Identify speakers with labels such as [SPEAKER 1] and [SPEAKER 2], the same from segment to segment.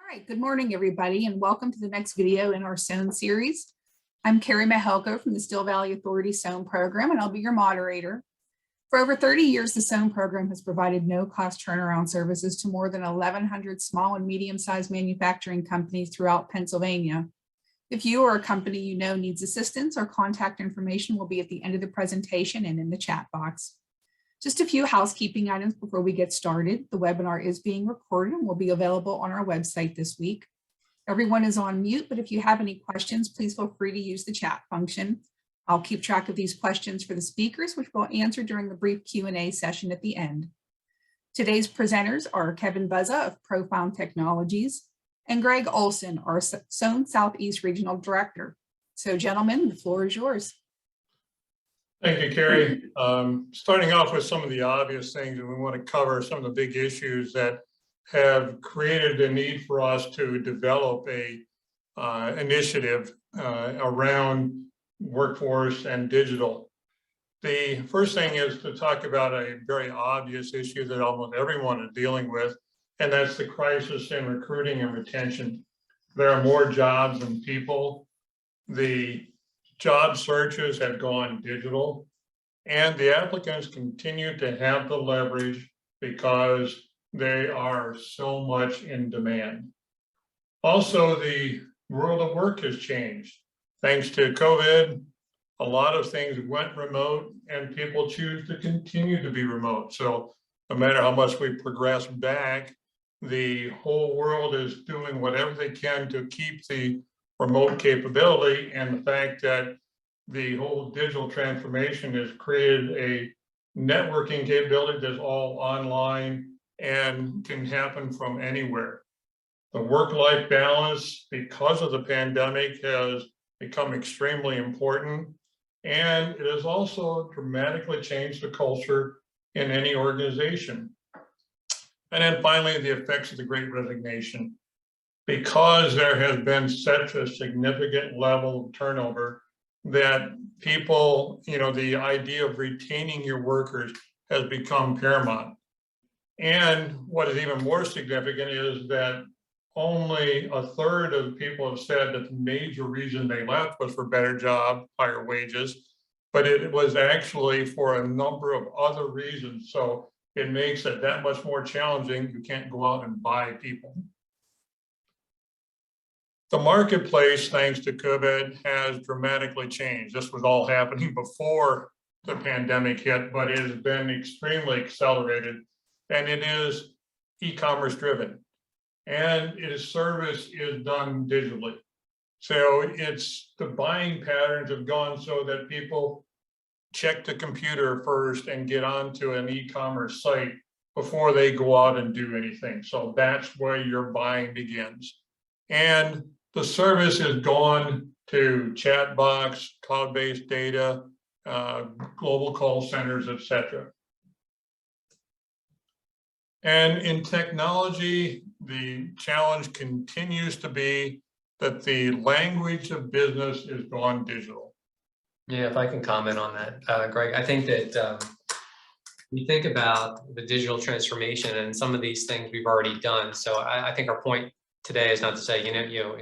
[SPEAKER 1] right, good morning, everybody, and welcome to the next video in our SOAN series. I'm Carrie Mahelko from the Steel Valley Authority SOAN program, and I'll be your moderator. For over 30 years, the SOAN program has provided no-cost turnaround services to more than 1,100 small and medium-sized manufacturing companies throughout Pennsylvania. If you or a company you know needs assistance, our contact information will be at the end of the presentation and in the chat box. Just a few housekeeping items before we get started. The webinar is being recorded and will be available on our website this week. Everyone is on mute, but if you have any questions, please feel free to use the chat function. I'll keep track of these questions for the speakers, which we'll answer during the brief Q&A session at the end. Today's presenters are Kevin Buzza of Profound Technologies and Greg Olson, our SOAN Southeast Regional Director. So gentlemen, the floor is yours.
[SPEAKER 2] Thank you, Carrie. Starting off with some of the obvious things, and we want to cover some of the big issues that have created the need for us to develop a initiative around workforce and digital. The first thing is to talk about a very obvious issue that almost everyone is dealing with, and that's the crisis in recruiting and retention. There are more jobs than people. The job searches have gone digital, and the applicants continue to have the leverage because they are so much in demand. Also, the world of work has changed. Thanks to COVID, a lot of things went remote, and people choose to continue to be remote. So no matter how much we progress back, the whole world is doing whatever they can to keep the remote capability, and the fact that the whole digital transformation has created a networking capability that's all online and can happen from anywhere. The work-life balance, because of the pandemic, has become extremely important, and it has also dramatically changed the culture in any organization. And then finally, the effects of the Great Resignation. Because there has been such a significant level of turnover that people, the idea of retaining your workers has become paramount. And what is even more significant is that only a third of people have said that the major reason they left was for better job, higher wages, but it was actually for a number of other reasons. So it makes it that much more challenging. You can't go out and buy people. The marketplace, thanks to COVID, has dramatically changed. This was all happening before the pandemic hit, but it has been extremely accelerated, and it is e-commerce driven, and its service is done digitally. So the buying patterns have gone so that people check the computer first and get onto an e-commerce site before they go out and do anything. So that's where your buying begins. And the service has gone to chat box, cloud-based data, global call centers, etc. And in technology, the challenge continues to be that the language of business is gone digital.
[SPEAKER 3] Yeah, if I can comment on that, Greg, I think that we think about the digital transformation and some of these things we've already done. So I think our point today is not to say, in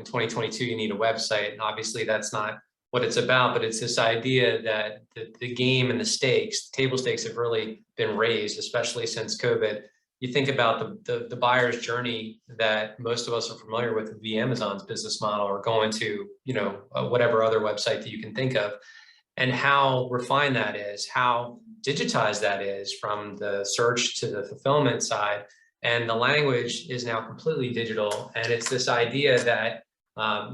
[SPEAKER 3] 2022, you need a website. And obviously, that's not what it's about, but it's this idea that the game and the stakes, table stakes have really been raised, especially since COVID. You think about the buyer's journey that most of us are familiar with the Amazon's business model, or going to, whatever other website that you can think of, and how refined that is, how digitized that is from the search to the fulfillment side. And the language is now completely digital. And it's this idea that,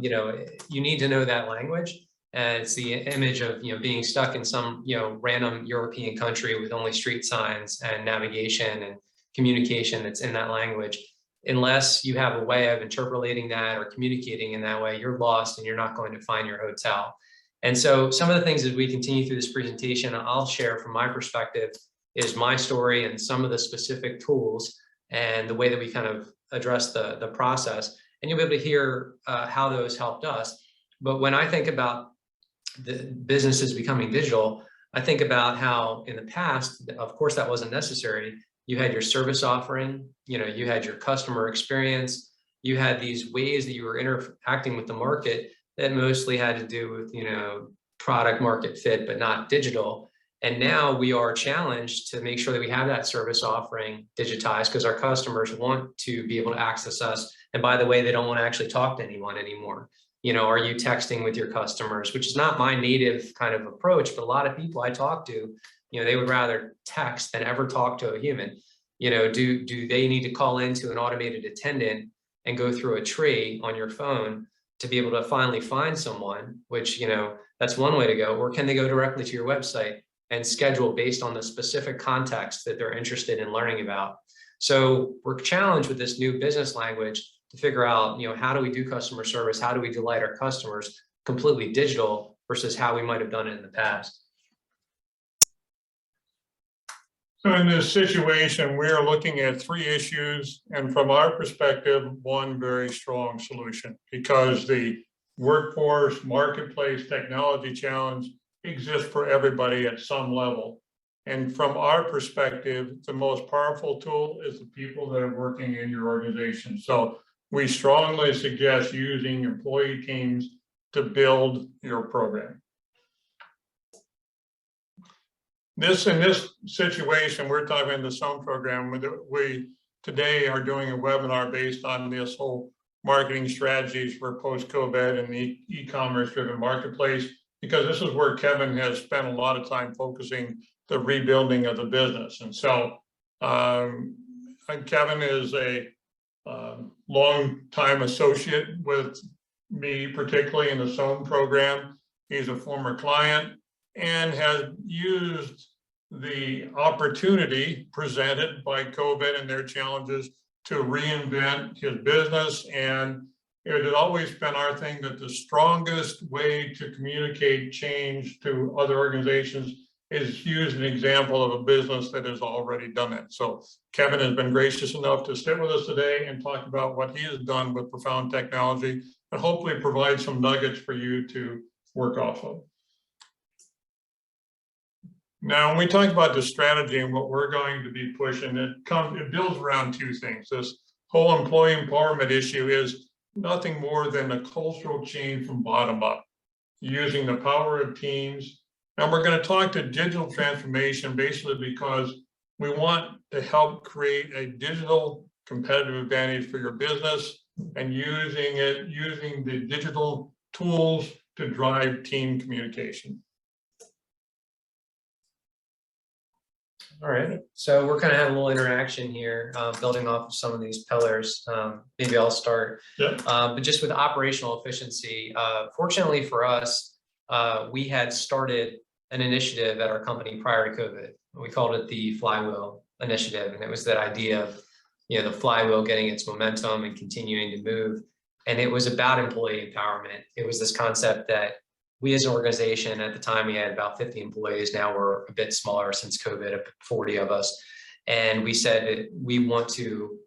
[SPEAKER 3] you need to know that language. And it's the image of, being stuck in some, random European country with only street signs and navigation and communication that's in that language. Unless you have a way of interpolating that or communicating in that way, you're lost and you're not going to find your hotel. And so some of the things as we continue through this presentation, I'll share from my perspective is my story and some of the specific tools and the way that we kind of address the process. And you'll be able to hear how those helped us. But when I think about the businesses becoming digital, I think about how in the past, of course, that wasn't necessary. You had your service offering, you had your customer experience, you had these ways that you were interacting with the market that mostly had to do with, product market fit, but not digital. And now we are challenged to make sure that we have that service offering digitized, because our customers want to be able to access us. And by the way, they don't want to actually talk to anyone anymore. Are you texting with your customers, which is not my native kind of approach, but a lot of people I talk to, they would rather text than ever talk to a human. Do they need to call into an automated attendant and go through a tree on your phone to be able to finally find someone, which, that's one way to go, or can they go directly to your website and schedule based on the specific context that they're interested in learning about? So we're challenged with this new business language to figure out, how do we do customer service? How do we delight our customers completely digital versus how we might have done it in the past?
[SPEAKER 2] So in this situation, we are looking at 3 issues, and from our perspective, one very strong solution, because the workforce, marketplace, technology challenge exists for everybody at some level. And from our perspective, the most powerful tool is the people that are working in your organization. So we strongly suggest using employee teams to build your program. In this situation, we're talking about the SOAM program. We today are doing a webinar based on this whole marketing strategies for post-COVID and the e-commerce driven marketplace, because this is where Kevin has spent a lot of time focusing the rebuilding of the business. And so Kevin is a long time associate with me, particularly in the SOAM program. He's a former client and has used the opportunity presented by COVID and their challenges to reinvent his business. And it had always been our thing that the strongest way to communicate change to other organizations is use an example of a business that has already done it. So Kevin has been gracious enough to sit with us today and talk about what he has done with Profound Technology, and hopefully provide some nuggets for you to work off of. Now, when we talk about the strategy and what we're going to be pushing, it builds around 2 things. This whole employee empowerment issue is nothing more than a cultural change from bottom up, using the power of teams. And we're going to talk to digital transformation basically because we want to help create a digital competitive advantage for your business, and using the digital tools to drive team communication.
[SPEAKER 3] All right, so we're going to have a little interaction here, building off of some of these pillars. Maybe I'll start.
[SPEAKER 2] Yep.
[SPEAKER 3] But just with operational efficiency, fortunately for us, we had started an initiative at our company prior to COVID. We called it the Flywheel Initiative, and it was that idea of the flywheel getting its momentum and continuing to move. And it was about employee empowerment. It was this concept that we as an organization, at the time we had about 50 employees, now we're a bit smaller since COVID, 40 of us. And we said that we want to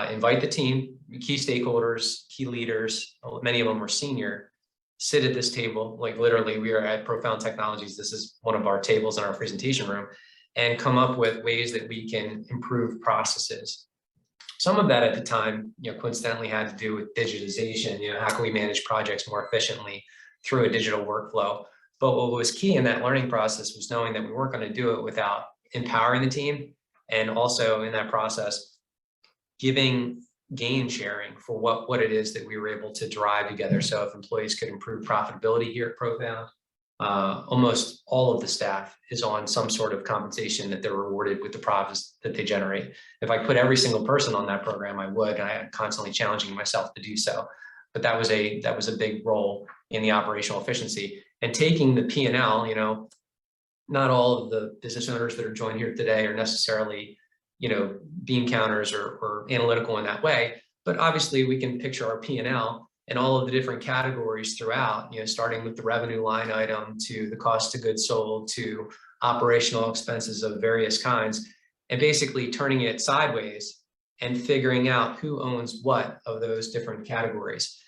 [SPEAKER 3] invite the team, key stakeholders, key leaders, many of them were senior, sit at this table, like literally we are at Profound Technologies. This is one of our tables in our presentation room, and come up with ways that we can improve processes. Some of that at the time, coincidentally had to do with digitization. How can we manage projects more efficiently through a digital workflow? But what was key in that learning process was knowing that we weren't going to do it without empowering the team, and also in that process, giving gain sharing for what it is that we were able to drive together. So if employees could improve profitability here at Profound, almost all of the staff is on some sort of compensation that they're rewarded with the profits that they generate. If I put every single person on that program, I would, and I am constantly challenging myself to do so. But that was a big role in the operational efficiency, and taking the P&L. Not all of the business owners that are joined here today are necessarily bean counters or analytical in that way, but obviously we can picture our P&L and all of the different categories throughout, starting with the revenue line item to the cost of goods sold to operational expenses of various kinds, and basically turning it sideways and figuring out who owns what of those different categories.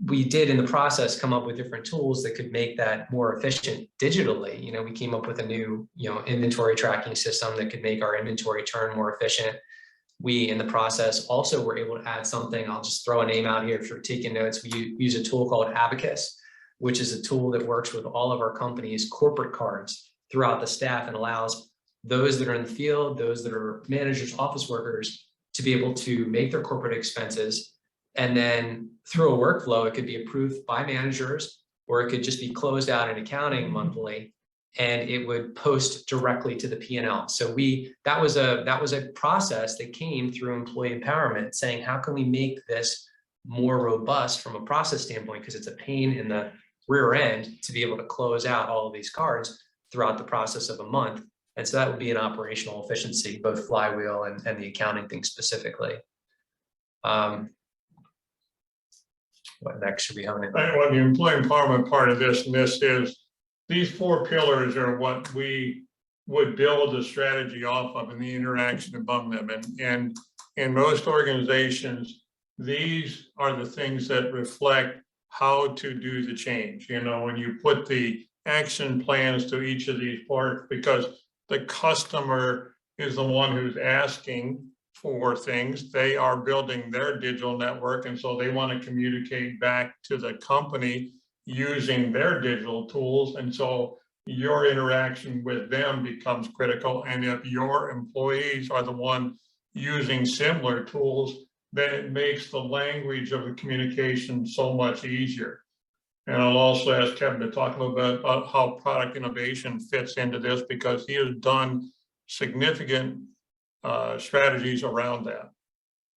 [SPEAKER 3] We did in the process come up with different tools that could make that more efficient digitally. We came up with a new, inventory tracking system that could make our inventory turn more efficient. We, in the process, also were able to add something. I'll just throw a name out here if you're taking notes. We use a tool called Abacus, which is a tool that works with all of our company's corporate cards throughout the staff and allows those that are in the field, those that are managers, office workers, to be able to make their corporate expenses. And then through a workflow, it could be approved by managers, or it could just be closed out in accounting monthly, and it would post directly to the P&L. So that was a process that came through employee empowerment, saying, how can we make this more robust from a process standpoint? Because it's a pain in the rear end to be able to close out all of these cards throughout the process of a month. And so that would be an operational efficiency, both Flywheel and the accounting thing specifically. What next should we hone in?
[SPEAKER 2] Well, the employee empowerment part of this, and this is, these 4 pillars are what we would build a strategy off of and the interaction among them. And in most organizations, these are the things that reflect how to do the change. You know, when you put the action plans to each of these parts, because the customer is the one who's asking for things. They are building their digital network, and so they want to communicate back to the company using their digital tools. And so your interaction with them becomes critical. And if your employees are the one using similar tools, then it makes the language of the communication so much easier. And I'll also ask Kevin to talk a little bit about how product innovation fits into this, because he has done significant strategies around that.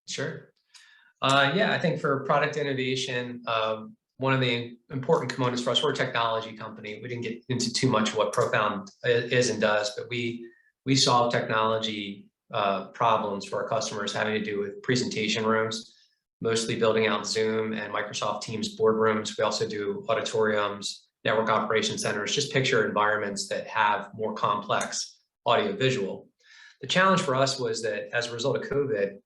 [SPEAKER 3] Sure. Yeah, I think for product innovation, one of the important components for us, we're a technology company. We didn't get into too much of what Profound is and does, but we solve technology problems for our customers having to do with presentation rooms, mostly building out Zoom and Microsoft Teams boardrooms. We also do auditoriums, network operation centers, just picture environments that have more complex audio visual. The challenge for us was that as a result of COVID,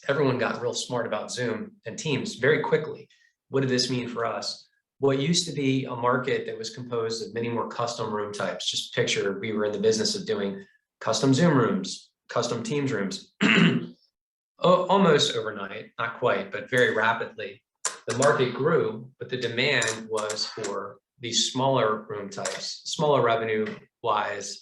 [SPEAKER 3] everyone got real smart about Zoom and Teams very quickly. What did this mean for us? What used to be a market that was composed of many more custom room types, just picture we were in the business of doing custom Zoom rooms, custom Teams rooms, almost overnight, not quite, but very rapidly. The market grew, but the demand was for these smaller room types, smaller revenue-wise,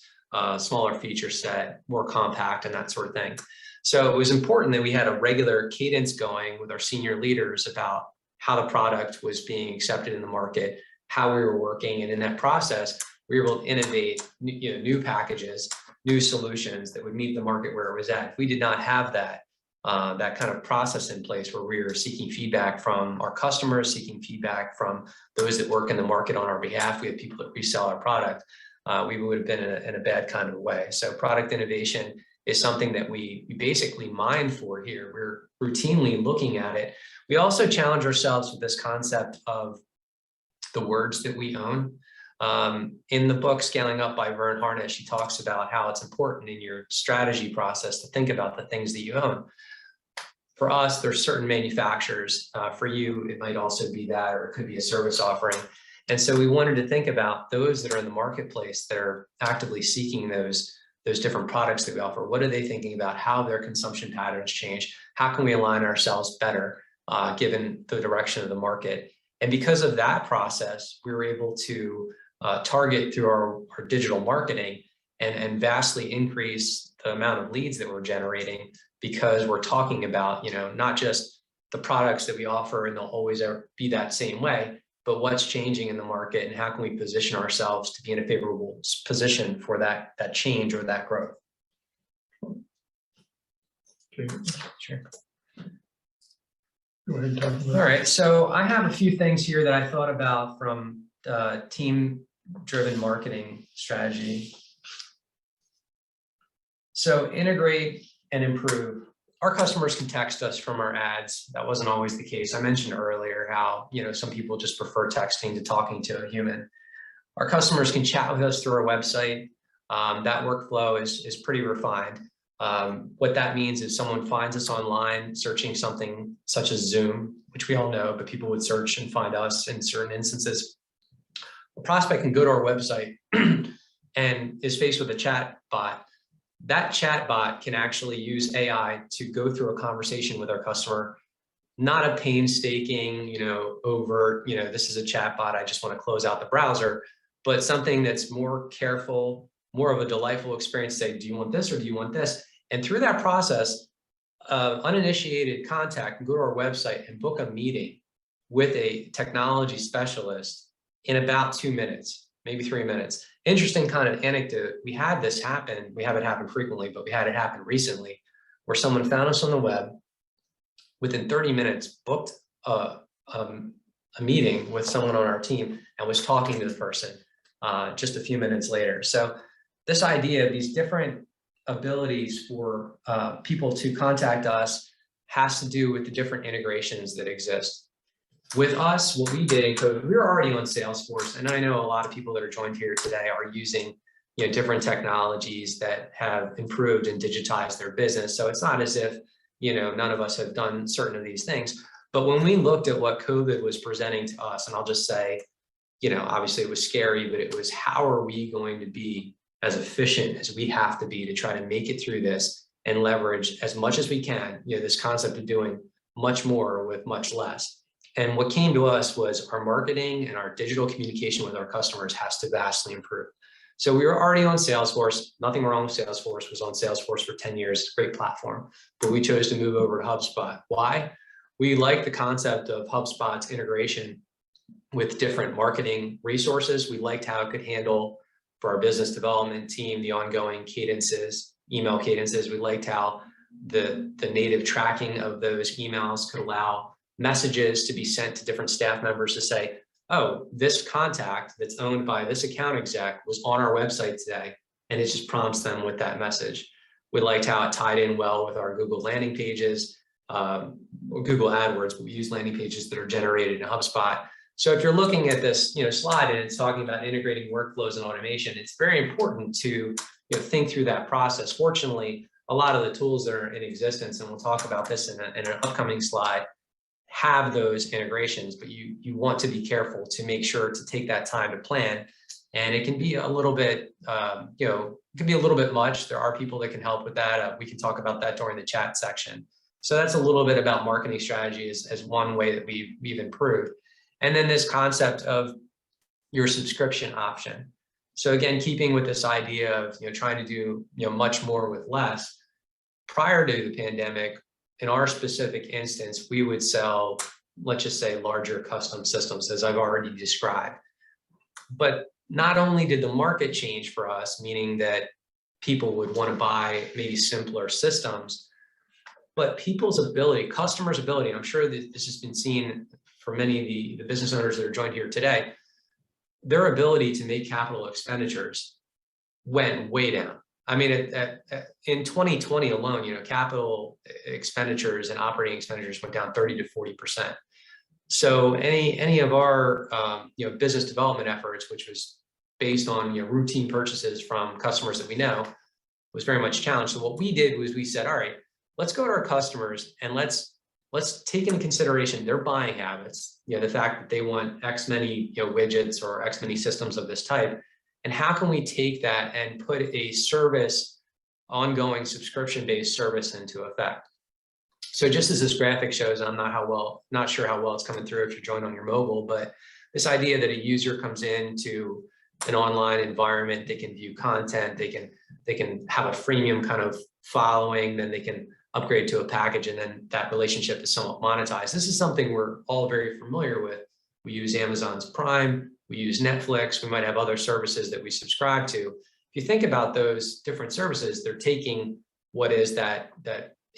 [SPEAKER 3] smaller feature set, more compact, and that sort of thing. So it was important that we had a regular cadence going with our senior leaders about how the product was being accepted in the market, how we were working, and in that process, we were able to innovate new packages, new solutions that would meet the market where it was at. If we did not have that kind of process in place where we were seeking feedback from our customers, seeking feedback from those that work in the market on our behalf, we had people that resell our product, we would have been in a bad kind of way. So product innovation is something that we basically mine for here. We're routinely looking at it. We also challenge ourselves with this concept of the words that we own. In the book Scaling Up by Vern Harnish, he talks about how it's important in your strategy process to think about the things that you own. For us, there's certain manufacturers. For you, it might also be that, or it could be a service offering. And so we wanted to think about those that are in the marketplace that are actively seeking those different products that we offer. What are they thinking about? How their consumption patterns change? How can we align ourselves better given the direction of the market? And because of that process, we were able to target through our digital marketing and vastly increase the amount of leads that we're generating, because we're talking about, not just the products that we offer and they'll always be that same way, but what's changing in the market and how can we position ourselves to be in a favorable position for that change or that growth.
[SPEAKER 2] Okay.
[SPEAKER 3] Sure.
[SPEAKER 2] Go ahead and talk about
[SPEAKER 3] All right, so I have a few things here that I thought about from team-driven marketing strategy. So integrate and improve. Our customers can text us from our ads. That wasn't always the case. I mentioned earlier how some people just prefer texting to talking to a human. Our customers can chat with us through our website. That workflow is pretty refined. What that means is someone finds us online searching something such as Zoom, which we all know, but people would search and find us in certain instances. A prospect can go to our website and is faced with a chat bot that chat bot can actually use AI to go through a conversation with our customer, not a painstaking, overt, this is a chat bot, I just want to close out the browser, but something that's more careful, more of a delightful experience. Say, do you want this or do you want this? And through that process, uninitiated contact can go to our website and book a meeting with a technology specialist in about 2 minutes, maybe 3 minutes. Interesting kind of anecdote. We had this happen. We have it happen frequently, but we had it happen recently where someone found us on the web, within 30 minutes, booked a meeting with someone on our team and was talking to the person just a few minutes later. So this idea of these different abilities for people to contact us has to do with the different integrations that exist. With us, what we did in COVID, we were already on Salesforce, and I know a lot of people that are joined here today are using different technologies that have improved and digitized their business. So it's not as if none of us have done certain of these things. But when we looked at what COVID was presenting to us, and I'll just say, obviously it was scary, but it was how are we going to be as efficient as we have to be to try to make it through this and leverage as much as we can, this concept of doing much more with much less. And what came to us was our marketing and our digital communication with our customers has to vastly improve. So we were already on Salesforce. Nothing wrong with Salesforce. Was on Salesforce for 10 years. It's a great platform. But we chose to move over to HubSpot. Why? We like the concept of HubSpot's integration with different marketing resources. We liked how it could handle for our business development team the ongoing cadences, email cadences. We liked how the native tracking of those emails could allow messages to be sent to different staff members to say, oh, this contact that's owned by this account exec was on our website today, and it just prompts them with that message. We liked how it tied in well with our Google landing pages, or Google AdWords, but we use landing pages that are generated in HubSpot. So if you're looking at this slide and it's talking about integrating workflows and automation, it's very important to think through that process. Fortunately, a lot of the tools that are in existence, and we'll talk about this in an upcoming slide, have those integrations, but you want to be careful to make sure to take that time to plan. And it can be a little bit, it can be a little bit much. There are people that can help with that. We can talk about that during the chat section. So that's a little bit about marketing strategy as one way that we've improved. And then this concept of your subscription option. So again, keeping with this idea of trying to do much more with less. Prior to the pandemic, in our specific instance, we would sell, let's just say, larger custom systems, as I've already described. But not only did the market change for us, meaning that people would want to buy maybe simpler systems, but people's ability, customers' ability, and I'm sure that this has been seen for many of the business owners that are joined here today, their ability to make capital expenditures went way down. I mean, in 2020 alone, capital expenditures and operating expenditures went down 30 to 40%. So any of our business development efforts, which was based on routine purchases from customers that we know, was very much challenged. So what we did was we said, all right, let's go to our customers and let's take into consideration their buying habits. The fact that they want X many widgets or X many systems of this type. And how can we take that and put a service, ongoing subscription-based service into effect? So just as this graphic shows, I'm not sure how well it's coming through if you're joined on your mobile, but this idea that a user comes into an online environment, they can view content, they can have a freemium kind of following, then they can upgrade to a package, and then that relationship is somewhat monetized. This is something we're all very familiar with. We use Amazon's Prime. We use Netflix. We might have other services that we subscribe to. If you think about those different services, they're taking what is that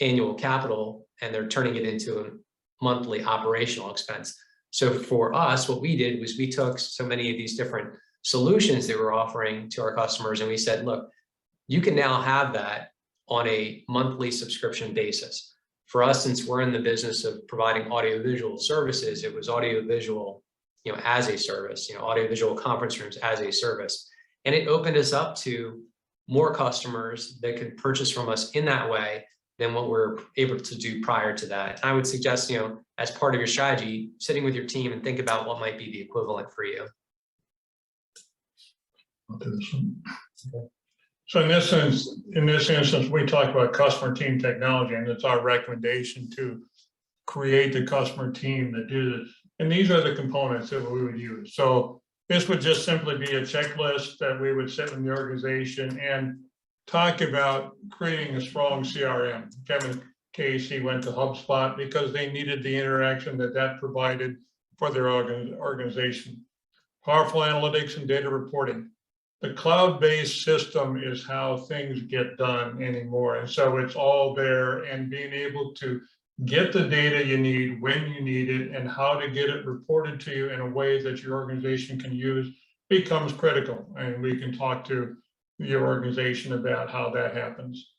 [SPEAKER 3] annual capital and they're turning it into a monthly operational expense. So for us, what we did was we took so many of these different solutions that we're offering to our customers and we said, look, you can now have that on a monthly subscription basis. For us, since we're in the business of providing audiovisual services, it was audiovisual as a service, audiovisual conference rooms as a service. And it opened us up to more customers that could purchase from us in that way than what we're able to do prior to that. And I would suggest, as part of your strategy, sitting with your team and think about what might be the equivalent for you.
[SPEAKER 2] I'll do this one.
[SPEAKER 3] Okay.
[SPEAKER 2] So in this instance, we talk about customer team technology, and it's our recommendation to create the customer team that do this. And these are the components that we would use. So this would just simply be a checklist that we would set in the organization and talk about creating a strong CRM. Kevin Casey went to HubSpot because they needed the interaction that provided for their organization. Powerful analytics and data reporting. The cloud-based system is how things get done anymore. And so it's all there, and being able to get the data you need when you need it and how to get it reported to you in a way that your organization can use becomes critical. And we can talk to your organization about how that happens.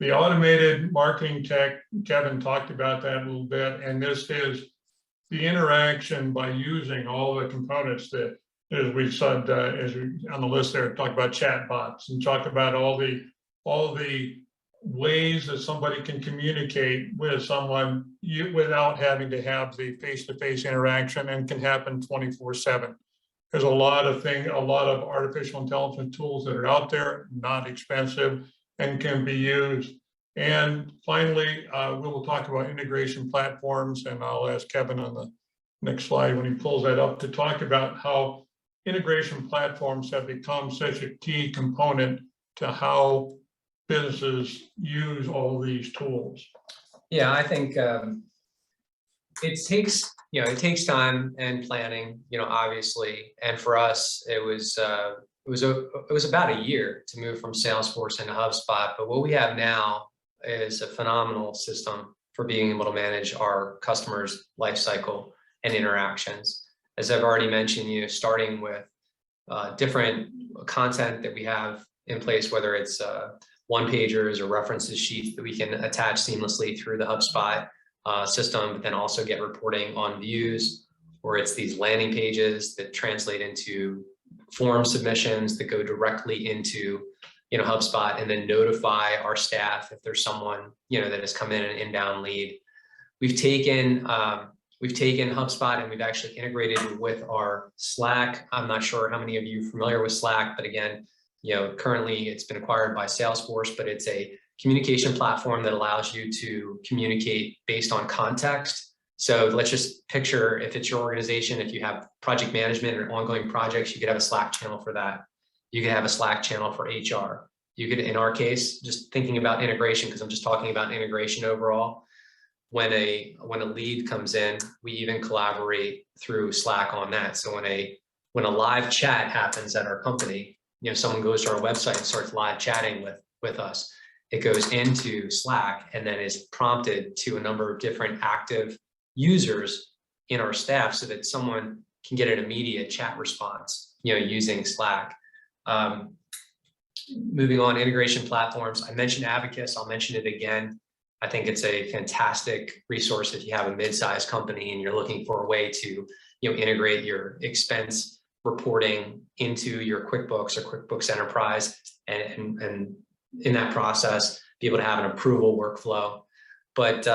[SPEAKER 2] The automated marketing tech, Kevin talked about that a little bit, and this is the interaction by using all the components that, as we said, on the list there, talk about chat bots and talk about all the ways that somebody can communicate with someone without having to have the face-to-face interaction, and can happen 24/7. There's a lot of artificial intelligence tools that are out there, not expensive, and can be used. And finally, we will talk about integration platforms, and I'll ask Kevin on the next slide when he pulls that up to talk about how integration platforms have become such a key component to how businesses use all these tools.
[SPEAKER 3] Yeah, I think it takes time and planning, obviously. And for us, it was about a year to move from Salesforce into HubSpot. But what we have now is a phenomenal system for being able to manage our customers' life cycle and interactions. As I've already mentioned, starting with different content that we have in place, whether it's one-pagers or references sheets that we can attach seamlessly through the HubSpot system, but then also get reporting on views, or it's these landing pages that translate into form submissions that go directly into HubSpot, and then notify our staff if there's someone that has come in an inbound lead. We've taken HubSpot and we've actually integrated it with our Slack. I'm not sure how many of you are familiar with Slack, but again, currently it's been acquired by Salesforce, but it's a communication platform that allows you to communicate based on context. So let's just picture, if it's your organization, if you have project management or ongoing projects, you could have a Slack channel for that. You could have a Slack channel for HR. You could, in our case, just thinking about integration, because I'm just talking about integration overall. When a lead comes in, we even collaborate through Slack on that. So when a live chat happens at our company, someone goes to our website and starts live chatting with us, it goes into Slack and then is prompted to a number of different active users in our staff, so that someone can get an immediate chat response, using Slack. Moving on, integration platforms. I mentioned Abacus, I'll mention it again. I think it's a fantastic resource if you have a mid-sized company and you're looking for a way to integrate your expense reporting into your QuickBooks or QuickBooks Enterprise, and in that process be able to have an approval workflow. But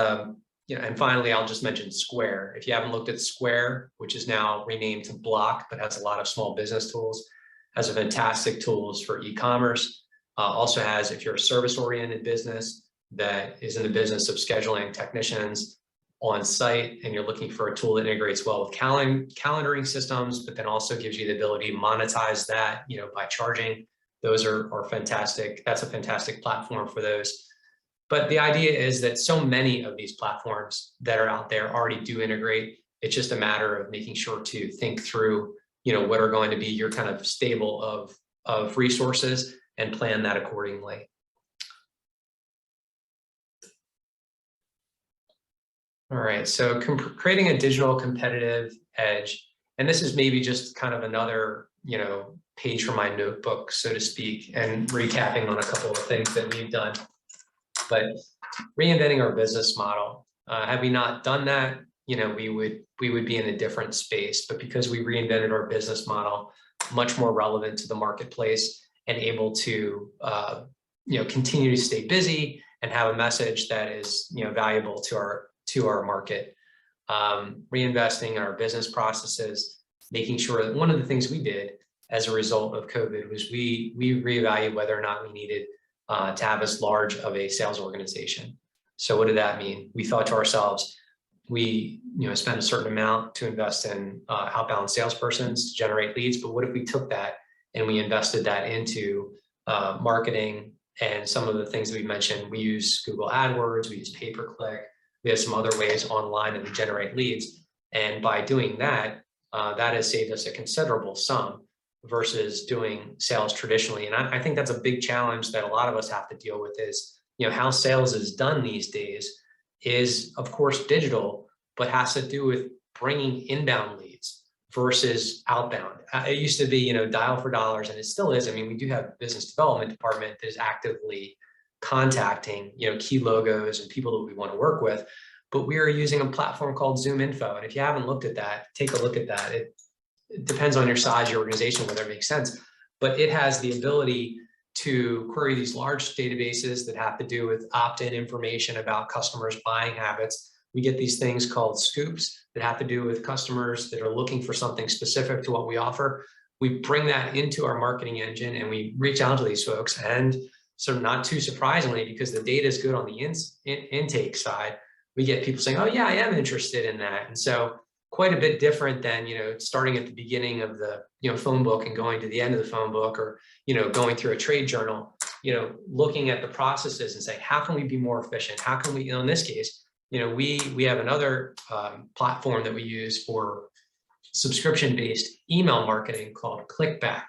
[SPEAKER 3] and finally, I'll just mention Square. If you haven't looked at Square, which is now renamed to Block, but has a lot of small business tools, has a fantastic tools for e-commerce. Also has, if you're a service-oriented business that is in the business of scheduling technicians on site, and you're looking for a tool that integrates well with calendaring systems, but then also gives you the ability to monetize that, by charging. Those are fantastic. That's a fantastic platform for those. But the idea is that so many of these platforms that are out there already do integrate. It's just a matter of making sure to think through, what are going to be your kind of stable of resources, and plan that accordingly. All right, so creating a digital competitive edge. And this is maybe just kind of another, page from my notebook, so to speak, and recapping on a couple of things that we've done. But reinventing our business model. Had we not done that, we would be in a different space. But because we reinvented our business model, much more relevant to the marketplace, and able to continue to stay busy and have a message that is valuable to our market. Reinvesting in our business processes, making sure that one of the things we did as a result of COVID was we reevaluated whether or not we needed to have as large of a sales organization. So what did that mean? We thought to ourselves, we spend a certain amount to invest in outbound salespersons to generate leads, but what if we took that and we invested that into marketing and some of the things that we mentioned? We use Google AdWords, we use pay-per-click, we have some other ways online that we generate leads. And by doing that, that has saved us a considerable sum versus doing sales traditionally. And I think that's a big challenge that a lot of us have to deal with is, how sales is done these days is, of course, digital, but has to do with bringing inbound leads versus outbound. It used to be, dial for dollars, and it still is. I mean, we do have a business development department that is actively contacting, key logos and people that we want to work with, but we are using a platform called ZoomInfo. And if you haven't looked at that, take a look at that. It depends on your size, your organization, whether it makes sense, but it has the ability to query these large databases that have to do with opt-in information about customers' buying habits. We get these things called scoops that have to do with customers that are looking for something specific to what we offer. We bring that into our marketing engine and we reach out to these folks. And so not too surprisingly, because the data is good on the intake side, we get people saying, oh yeah, I am interested in that. And so quite a bit different than, starting at the beginning of the, phone book and going to the end of the phone book, or, going through a trade journal, looking at the processes and saying, how can we be more efficient? How can we, in this case, we have another platform that we use for subscription-based email marketing called Clickback.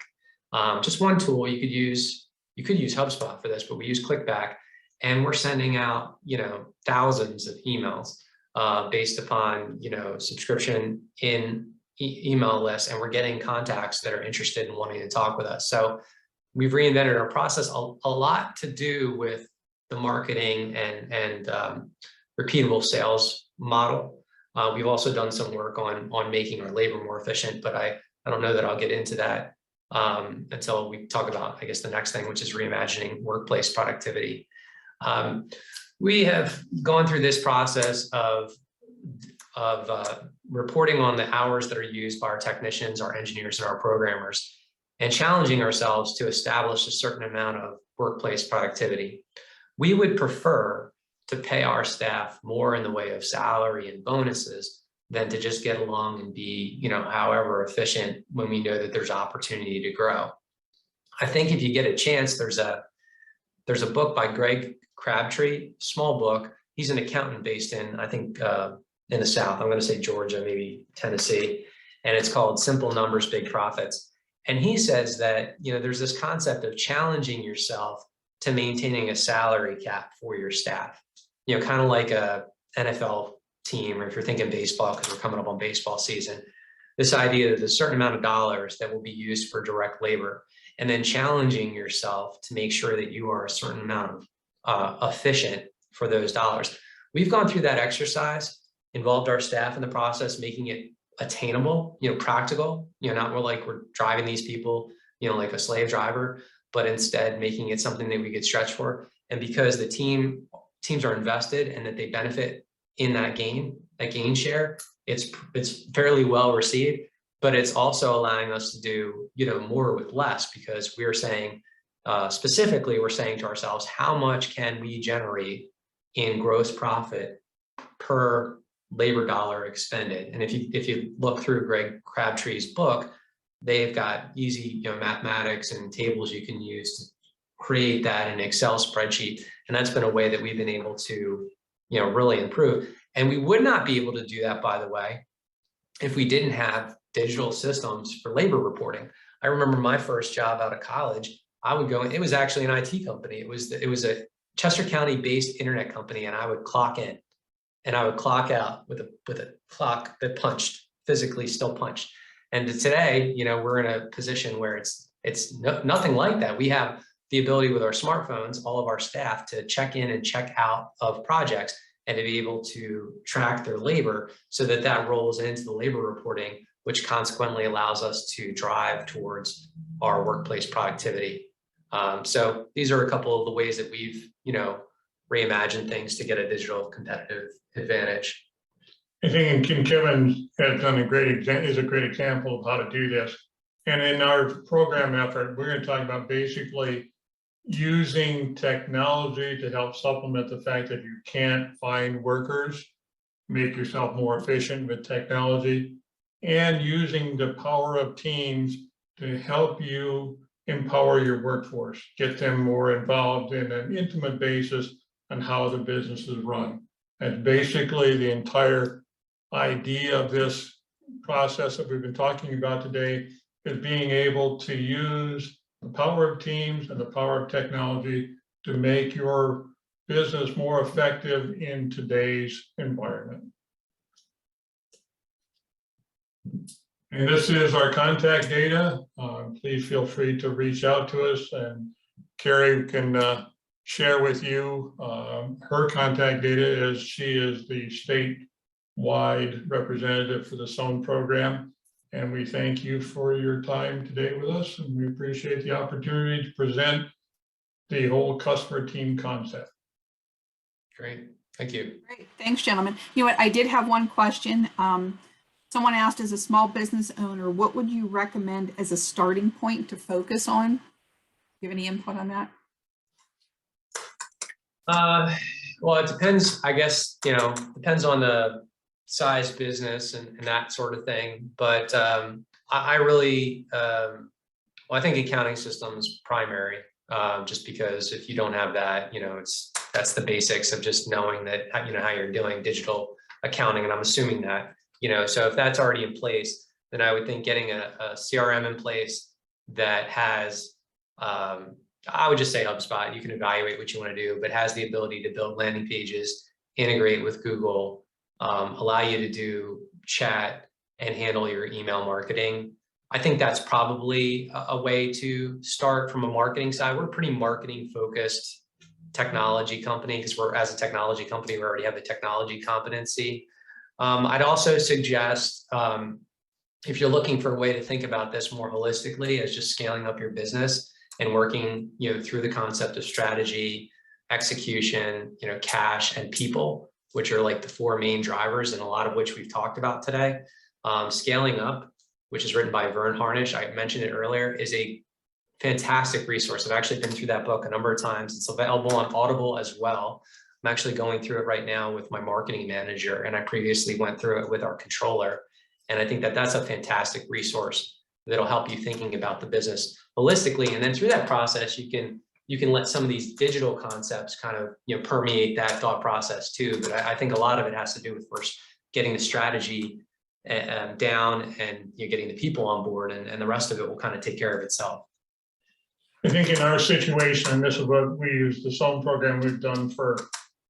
[SPEAKER 3] Just one tool you could use HubSpot for this, but we use Clickback, and we're sending out, thousands of emails based upon, subscription in email lists, and we're getting contacts that are interested in wanting to talk with us. So we've reinvented our process, a lot to do with the marketing and repeatable sales model. We've also done some work on making our labor more efficient, but I don't know that I'll get into that until we talk about, I guess, the next thing, which is reimagining workplace productivity. We have gone through this process of reporting on the hours that are used by our technicians, our engineers, and our programmers, and challenging ourselves to establish a certain amount of workplace productivity. We would prefer to pay our staff more in the way of salary and bonuses than to just get along and be, however efficient when we know that there's opportunity to grow. I think if you get a chance, there's a book by Greg Crabtree, small book. He's an accountant based in, I think, in the South. I'm going to say Georgia, maybe Tennessee. And it's called Simple Numbers, Big Profits. And he says that, there's this concept of challenging yourself to maintaining a salary cap for your staff, kind of like a NFL team, or if you're thinking baseball, because we're coming up on baseball season, this idea that there's a certain amount of dollars that will be used for direct labor, and then challenging yourself to make sure that you are a certain amount of efficient for those dollars. We've gone through that exercise, involved our staff in the process, making it attainable, practical, not more like we're driving these people, like a slave driver, but instead making it something that we could stretch for. And because the teams are invested and that they benefit in that gain share, it's fairly well received, but it's also allowing us to do, more with less, because we're saying, specifically, we're saying to ourselves, how much can we generate in gross profit per labor dollar expended? And if you look through Greg Crabtree's book, they've got easy, mathematics and tables you can use to create that in an Excel spreadsheet. And that's been a way that we've been able to, really improve. And we would not be able to do that, by the way, if we didn't have digital systems for labor reporting. I remember my first job out of college, I would go, it was actually an IT company. It was a Chester County based internet company, and I would clock in and I would clock out with a clock that punched, physically still punched. And today, we're in a position where it's nothing like that. We have the ability with our smartphones, all of our staff, to check in and check out of projects and to be able to track their labor so that rolls into the labor reporting, which consequently allows us to drive towards our workplace productivity. So these are a couple of the ways that we've, reimagined things to get a digital competitive advantage.
[SPEAKER 2] I think Kevin has done is a great example of how to do this. And in our program effort, we're going to talk about basically using technology to help supplement the fact that you can't find workers, make yourself more efficient with technology, and using the power of teams to help you empower your workforce, get them more involved in an intimate basis on how the business is run. And basically the entire idea of this process that we've been talking about today is being able to use the power of teams and the power of technology to make your business more effective in today's environment. And this is our contact data. Please feel free to reach out to us, and Carrie can share with you her contact data, as she is the statewide representative for the SOAN program. And we thank you for your time today with us, and we appreciate the opportunity to present the whole customer team concept.
[SPEAKER 3] Great, thank you.
[SPEAKER 1] Great, thanks, gentlemen. You know what, I did have one question. Someone asked, as a small business owner, what would you recommend as a starting point to focus on? Do you have any input on that?
[SPEAKER 3] Well, it depends, I guess, depends on the size business and that sort of thing. But I really, well, I think accounting systems primary, just because if you don't have that, that's the basics of just knowing that, how you're doing digital accounting. And I'm assuming that, so if that's already in place, then I would think getting a CRM in place that has, I would just say HubSpot. You can evaluate what you want to do, but has the ability to build landing pages, integrate with Google, allow you to do chat and handle your email marketing. I think that's probably a way to start from a marketing side. We're a pretty marketing focused technology company, because as a technology company, we already have the technology competency. I'd also suggest, if you're looking for a way to think about this more holistically as just scaling up your business and working, through the concept of strategy, execution, cash and people, which are like the four main drivers, and a lot of which we've talked about today. Scaling Up, which is written by Vern Harnish, I mentioned it earlier, is a fantastic resource. I've actually been through that book a number of times. It's available on Audible as well. I'm actually going through it right now with my marketing manager, and I previously went through it with our controller. And I think that that's a fantastic resource that'll help you thinking about the business holistically. And then through that process, you can let some of these digital concepts kind of permeate that thought process too. But I think a lot of it has to do with first getting the strategy down and getting the people on board, and the rest of it will kind of take care of itself.
[SPEAKER 2] I think in our situation, and this is what we use, the SOAN program we've done for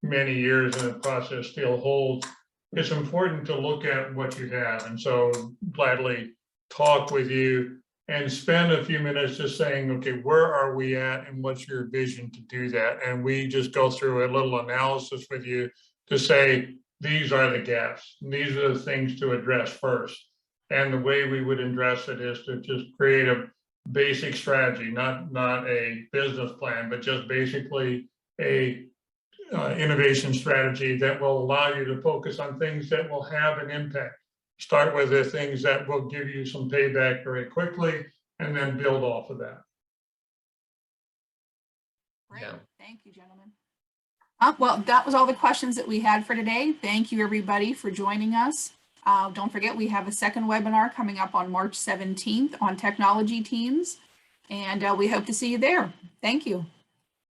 [SPEAKER 2] many years, and the process still holds, it's important to look at what you have. And so gladly talk with you and spend a few minutes just saying, okay, where are we at and what's your vision to do that? And we just go through a little analysis with you to say, these are the gaps, and these are the things to address first. And the way we would address it is to just create a basic strategy, not a business plan, but just basically a innovation strategy that will allow you to focus on things that will have an impact. Start with the things that will give you some payback very quickly, and then build off of that.
[SPEAKER 1] Great.
[SPEAKER 3] Yeah.
[SPEAKER 1] Thank you, gentlemen. Well, that was all the questions that we had for today. Thank you, everybody, for joining us. Don't forget, we have a second webinar coming up on March 17th on technology teams, and we hope to see you there. Thank you.